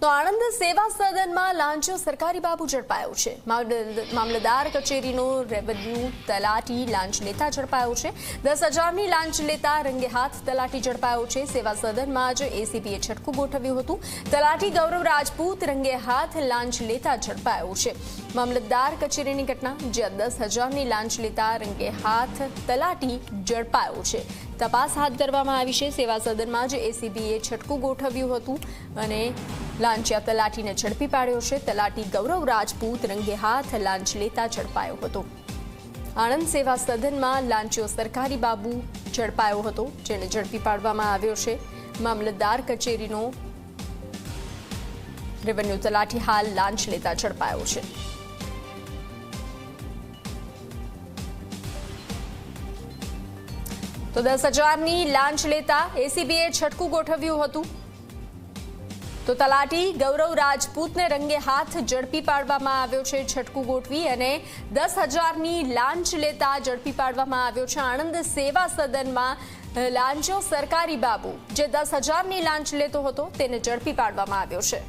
તો આણંદ સેવા સદનમાં લાંચો સરકારી બાબુ ઝડપાયો છે। મામલતદાર કચેરીનો રેવન્યુ તલાટી લાંચ લેતા ઝડપાયો છે। 10,000ની લાંચ લેતા રંગે હાથ તલાટી ઝડપાયો છે। સેવા સદનમાં જ એસીબીએ છટકું ગોઠવ્યું હતું। તલાટી ગૌરવ રાજપૂત રંગે હાથ લાંચ લેતા ઝડપાયો છે। મામલતદાર કચેરીની ઘટના, જ્યાં 10,000ની લાંચ લેતા રંગે હાથ તલાટી ઝડપાયો છે। તપાસ હાથ ધરવામાં આવી છે। સેવા સદનમાં જ એસીબીએ છટકું ગોઠવ્યું હતું અને લાંચિયા તલાટીને ઝડપી પાડ્યો છે। તલાટી ગૌરવ રાજપૂત રંગે હાથ લાંચ લેતા ઝડપાયો હતો। આણંદ સેવા સદનમાં લાંચિયો સરકારી બાબુ ઝડપાયો હતો, જેને ઝડપી પાડવામાં આવ્યો છે। મામલતદાર કચેરીનો રેવન્યુ તલાટી હાલ લાંચ લેતા ઝડપાયો છે। તો 10,000ની લાંચ લેતા એસીબીએ છટકું ગોઠવ્યું હતું। તો તલાટી ગૌરવ રાજપૂતને રંગે હાથ ઝડપી પાડવામાં આવ્યો છે। છટકું ગોઠવી અને 10,000ની લાંચ લેતા ઝડપી પાડવામાં આવ્યો છે। આણંદ સેવા સદનમાં લાંચો સરકારી બાબુ જે 10,000ની લાંચ લેતો હતો તેને ઝડપી પાડવામાં આવ્યો છે।